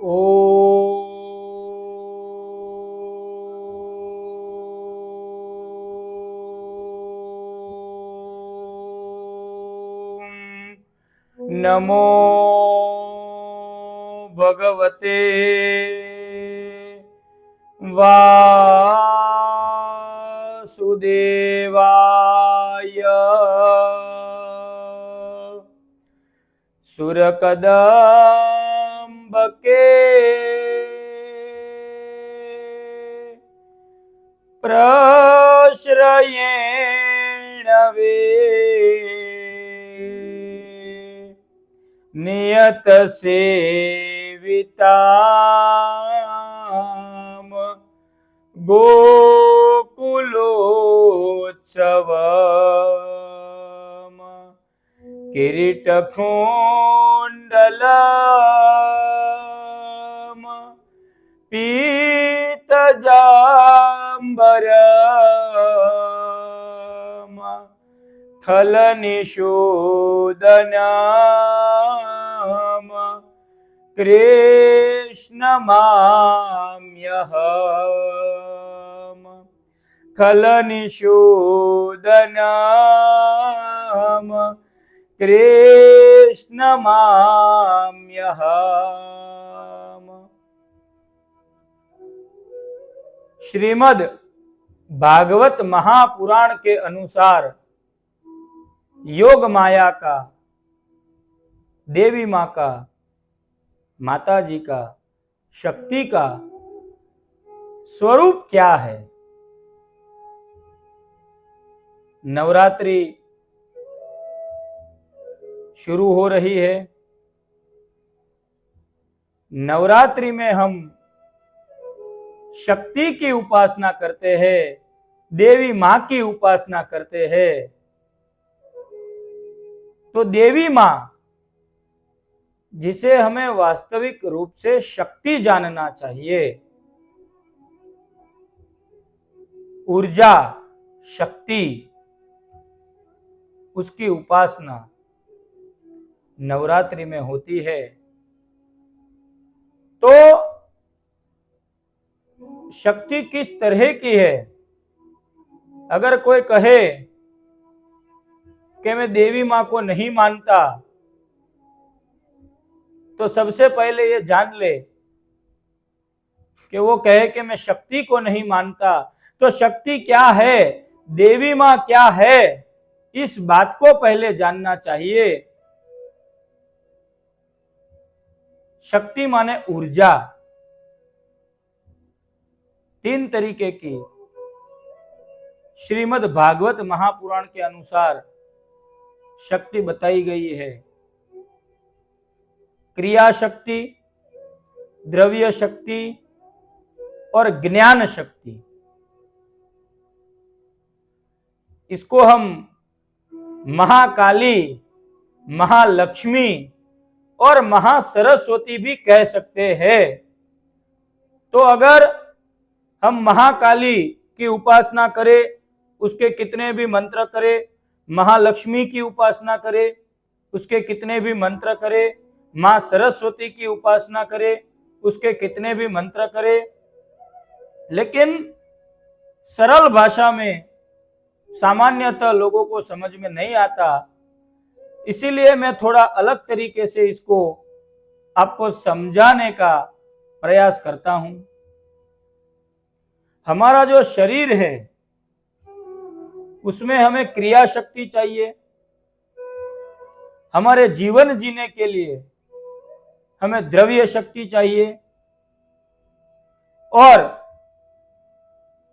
ओम नमो भगवते वासुदेवाय। सुरकदम्बके प्रश्रयेण वे नियत सेविताम गोकुलोत्सवम किरीटकुण्डलम पीतजाम्बरम थलनिषूदनम कृष्णमाम्यहम् खलनिषूदनम कृष्णमाम्यहम्। श्रीमद् भागवत महापुराण के अनुसार योग माया का, देवी माँ का, माता जी का, शक्ति का स्वरूप क्या है? नवरात्रि शुरू हो रही है। नवरात्रि में हम शक्ति की उपासना करते हैं, देवी माँ की उपासना करते हैं। तो देवी माँ, जिसे हमें वास्तविक रूप से शक्ति जानना चाहिए, ऊर्जा, शक्ति, उसकी उपासना नवरात्रि में होती है। तो शक्ति किस तरह की है? अगर कोई कहे कि मैं देवी मां को नहीं मानता, तो सबसे पहले ये जान ले कि वो कहे कि मैं शक्ति को नहीं मानता। तो शक्ति क्या है, देवी मां क्या है, इस बात को पहले जानना चाहिए। शक्ति माने ऊर्जा। 3 तरीके की श्रीमद् भागवत महापुराण के अनुसार शक्ति बताई गई है। क्रिया शक्ति, द्रव्य शक्ति और ज्ञान शक्ति। इसको हम महाकाली, महालक्ष्मी और महासरस्वती भी कह सकते हैं। तो अगर हम महाकाली की उपासना करें, उसके कितने भी मंत्र करें, महालक्ष्मी की उपासना करें, उसके कितने भी मंत्र करें, मां सरस्वती की उपासना करें, उसके कितने भी मंत्र करें, लेकिन सरल भाषा में सामान्यतः लोगों को समझ में नहीं आता। इसीलिए मैं थोड़ा अलग तरीके से इसको आपको समझाने का प्रयास करता हूं। हमारा जो शरीर है उसमें हमें क्रिया शक्ति चाहिए। हमारे जीवन जीने के लिए हमें द्रव्य शक्ति चाहिए और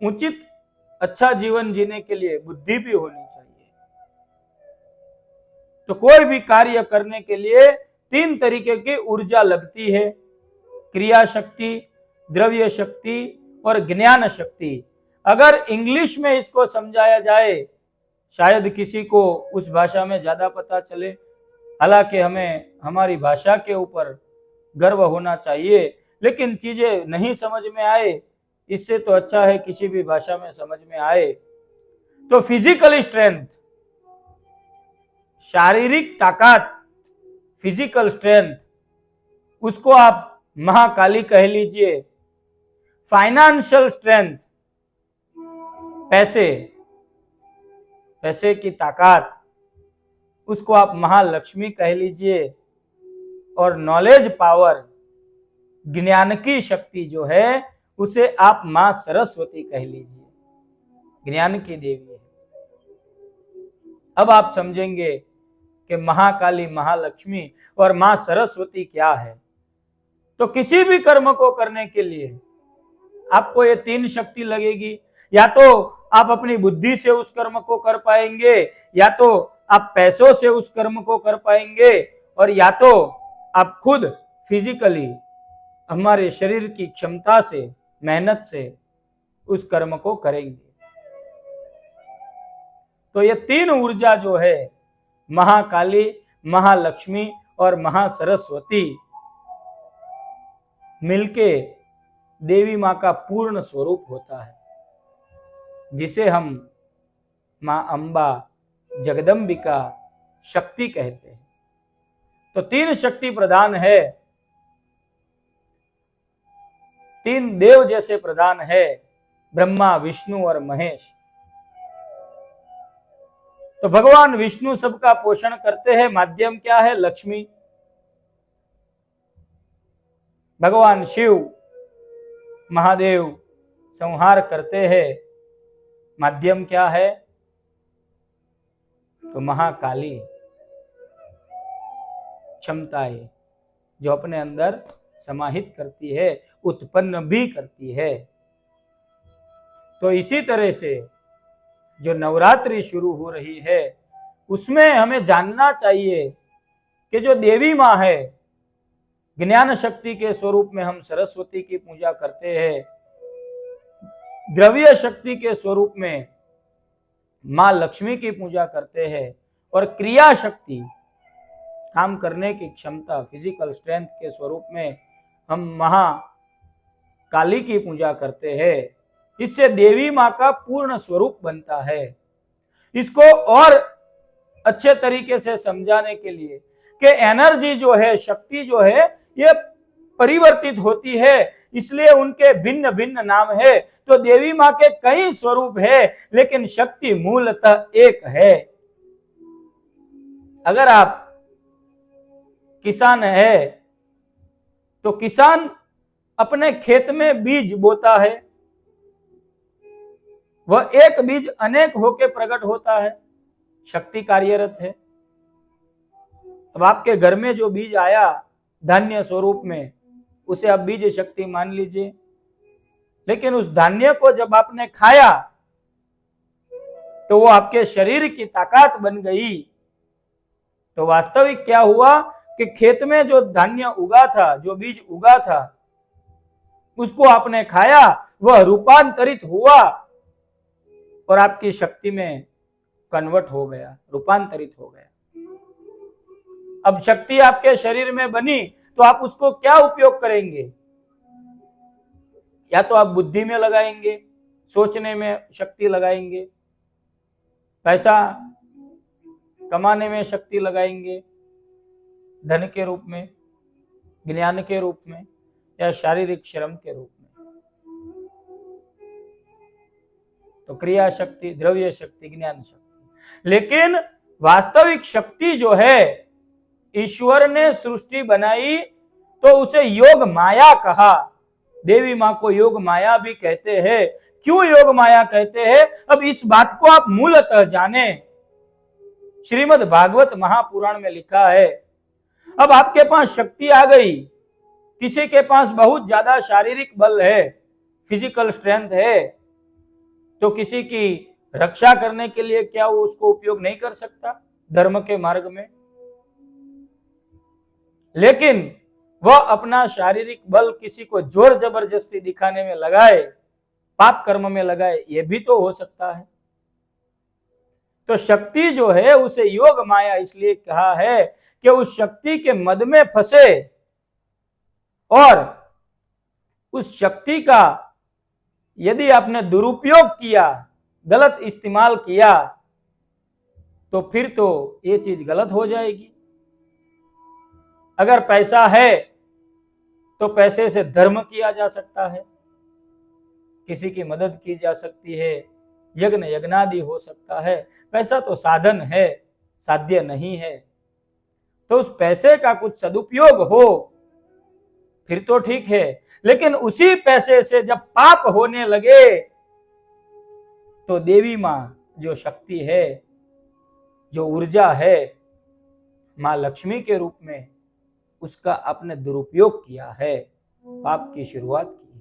उचित अच्छा जीवन जीने के लिए बुद्धि भी होनी चाहिए। तो कोई भी कार्य करने के लिए 3 तरीके की ऊर्जा लगती है, क्रिया शक्ति, द्रव्य शक्ति और ज्ञान शक्ति। अगर इंग्लिश में इसको समझाया जाए, शायद किसी को उस भाषा में ज्यादा पता चले। हालांकि हमें हमारी भाषा के ऊपर गर्व होना चाहिए, लेकिन चीजें नहीं समझ में आए इससे तो अच्छा है किसी भी भाषा में समझ में आए। तो फिजिकल स्ट्रेंथ, शारीरिक ताकत, फिजिकल स्ट्रेंथ, उसको आप महाकाली कह लीजिए, फाइनेंशियल स्ट्रेंथ, पैसे पैसे की ताकत, उसको आप महालक्ष्मी कह लीजिए। और नॉलेज पावर, ज्ञान की शक्ति जो है, उसे आप मां सरस्वती कह लीजिए, ज्ञान की देवी है। अब आप समझेंगे कि महाकाली, महालक्ष्मी और मां सरस्वती क्या है। तो किसी भी कर्म को करने के लिए आपको ये तीन शक्ति लगेगी। या तो आप अपनी बुद्धि से उस कर्म को कर पाएंगे, या तो आप पैसों से उस कर्म को कर पाएंगे, और या तो आप खुद फिजिकली हमारे शरीर की क्षमता से, मेहनत से उस कर्म को करेंगे। तो ये तीन ऊर्जा जो है, महाकाली, महालक्ष्मी और महासरस्वती, मिलके देवी मां का पूर्ण स्वरूप होता है, जिसे हम मां अंबा, जगदम्बिका, शक्ति कहते हैं। तो तीन शक्ति प्रधान है, तीन देव जैसे प्रधान है, ब्रह्मा, विष्णु और महेश। तो भगवान विष्णु सबका पोषण करते हैं, माध्यम क्या है? लक्ष्मी। भगवान शिव, महादेव संहार करते हैं, माध्यम क्या है? तो महाकाली, क्षमताएं जो अपने अंदर समाहित करती है, उत्पन्न भी करती है। तो इसी तरह से जो नवरात्रि शुरू हो रही है, उसमें हमें जानना चाहिए कि जो देवी मां है, ज्ञान शक्ति के स्वरूप में हम सरस्वती की पूजा करते हैं, द्रव्य शक्ति के स्वरूप में मां लक्ष्मी की पूजा करते हैं, और क्रिया शक्ति, काम करने की क्षमता, फिजिकल स्ट्रेंथ के स्वरूप में हम महाकाली की पूजा करते हैं। इससे देवी मां का पूर्ण स्वरूप बनता है। इसको और अच्छे तरीके से समझाने के लिए कि एनर्जी जो है, शक्ति जो है, ये परिवर्तित होती है, इसलिए उनके भिन्न भिन्न नाम है। तो देवी मां के कई स्वरूप है, लेकिन शक्ति मूलतः एक है। अगर आप किसान है, तो किसान अपने खेत में बीज बोता है, वह एक बीज अनेक होके प्रकट होता है, शक्ति कार्यरत है। अब आपके घर में जो बीज आया धान्य स्वरूप में, उसे आप बीज शक्ति मान लीजिए, लेकिन उस धान्य को जब आपने खाया तो वो आपके शरीर की ताकत बन गई। तो वास्तविक क्या हुआ कि खेत में जो धान्य उगा था, जो बीज उगा था, उसको आपने खाया, वह रूपांतरित हुआ और आपकी शक्ति में कन्वर्ट हो गया, रूपांतरित हो गया। अब शक्ति आपके शरीर में बनी, तो आप उसको क्या उपयोग करेंगे? या तो आप बुद्धि में लगाएंगे, सोचने में शक्ति लगाएंगे, पैसा कमाने में शक्ति लगाएंगे, धन के रूप में, ज्ञान के रूप में, या शारीरिक श्रम के रूप में। तो क्रिया शक्ति, द्रव्य शक्ति, ज्ञान शक्ति। लेकिन वास्तविक शक्ति जो है, ईश्वर ने सृष्टि बनाई तो उसे योग माया कहा। देवी मां को योग माया भी कहते हैं। क्यों योग माया कहते हैं? अब इस बात को आप मूलतः जाने। श्रीमद् भागवत महापुराण में लिखा है, अब आपके पास शक्ति आ गई, किसी के पास बहुत ज्यादा शारीरिक बल है, फिजिकल स्ट्रेंथ है, तो किसी की रक्षा करने के लिए क्या वो उसको उपयोग नहीं कर सकता धर्म के मार्ग में? लेकिन वह अपना शारीरिक बल किसी को जोर जबरदस्ती दिखाने में लगाए, पाप कर्म में लगाए, ये भी तो हो सकता है। तो शक्ति जो है उसे योग माया इसलिए कहा है कि उस शक्ति के मद में फंसे और उस शक्ति का यदि आपने दुरुपयोग किया, गलत इस्तेमाल किया, तो फिर तो ये चीज गलत हो जाएगी। अगर पैसा है तो पैसे से धर्म किया जा सकता है, किसी की मदद की जा सकती है, यज्ञ यज्ञादि हो सकता है। पैसा तो साधन है, साध्य नहीं है। तो उस पैसे का कुछ सदुपयोग हो फिर तो ठीक है, लेकिन उसी पैसे से जब पाप होने लगे तो देवी मां जो शक्ति है, जो ऊर्जा है, मां लक्ष्मी के रूप में उसका आपने दुरुपयोग किया है, पाप की शुरुआत की।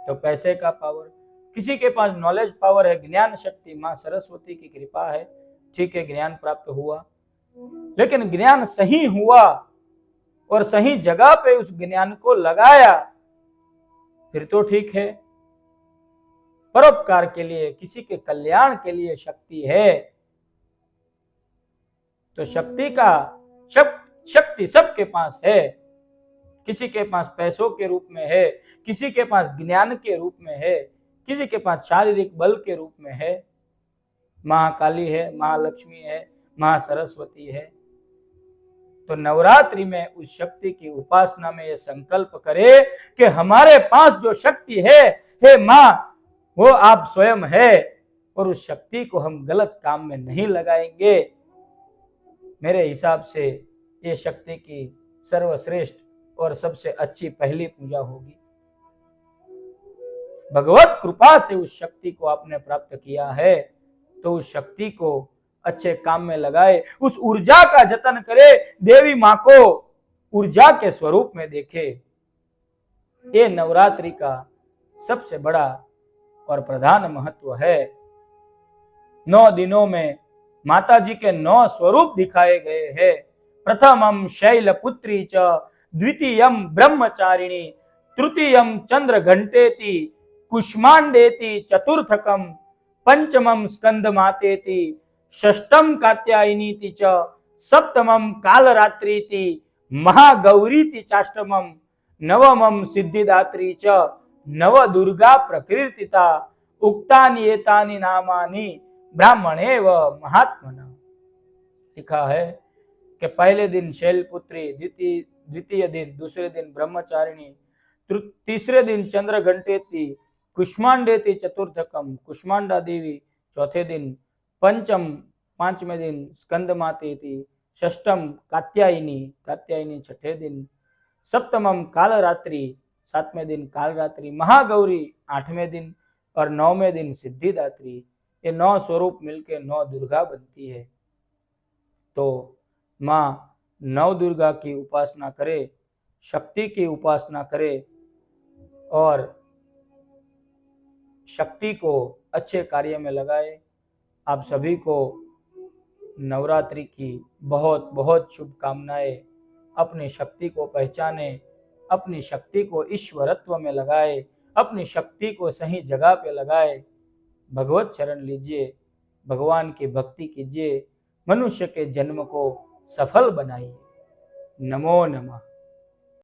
तो पैसे का पावर, किसी के पास नॉलेज पावर है, ज्ञान शक्ति मां सरस्वती की कृपा है, ठीक है, ज्ञान प्राप्त हुआ, लेकिन ज्ञान सही हुआ और सही जगह पे उस ज्ञान को लगाया फिर तो ठीक है। परोपकार के लिए, किसी के कल्याण के लिए शक्ति है, तो शक्ति का शक्ति सबके पास है। किसी के पास पैसों के रूप में है, किसी के पास ज्ञान के रूप में है, किसी के पास शारीरिक बल के रूप में है। महाकाली है, महालक्ष्मी है, महासरस्वती है। तो नवरात्रि में उस शक्ति की उपासना में यह संकल्प करे कि हमारे पास जो शक्ति है, हे मां, वो आप स्वयं है और उस शक्ति को हम गलत काम में नहीं लगाएंगे। मेरे हिसाब से ये शक्ति की सर्वश्रेष्ठ और सबसे अच्छी पहली पूजा होगी। भगवत कृपा से उस शक्ति को आपने प्राप्त किया है तो उस शक्ति को अच्छे काम में लगाए, उस ऊर्जा का जतन करे, देवी मां को ऊर्जा के स्वरूप में देखे। ये नवरात्रि का सबसे बड़ा और प्रधान महत्व है। 9 दिनों में माता जी के 9 स्वरूप दिखाए गए हैं। प्रथमम शैलपुत्री च, द्वितीयम ब्रह्मचारिणी, तृतीयम चंद्र घंटेति, कुष्मांडेति, चतुर्थकम पंचमम स्कंद मातेति, षष्टम कात्यायनीति च, सप्तमम कालरात्रीति, महागौरीति चाष्टमम, नवमम सिद्धिदात्री च, नव दुर्गा प्रकृतिता, उक्तानि एतानि नामानि ब्राह्मणे व महात्मना। लिखा है कि पहले दिन शैलपुत्री, द्वितीय दिन, दूसरे दिन ब्रह्मचारिणी, तीसरे दिन चंद्र घंटेति, कुष्मांडेति चतुर्थकम, कुष्मांडा देवी चौथे दिन, पंचम 5वें दिन स्कंद मातेति, षष्टम कात्यायनी, कात्यायनी 6ठे दिन, सप्तमम कालरात्रि 7वें दिन कालरात्रि, महागौरी 8वें दिन और 9वें दिन सिद्धिदात्री। ये 9 स्वरूप मिलके 9 दुर्गा बनती है। तो मां 9 दुर्गा की उपासना करे, शक्ति की उपासना करे और शक्ति को अच्छे कार्य में लगाए। आप सभी को नवरात्रि की बहुत बहुत शुभकामनाएं। अपनी शक्ति को पहचाने, अपनी शक्ति को ईश्वरत्व में लगाए, अपनी शक्ति को सही जगह पे लगाए। भगवत चरण लीजिए, भगवान की भक्ति कीजिए, मनुष्य के जन्म को सफल बनाइए। नमो नमः।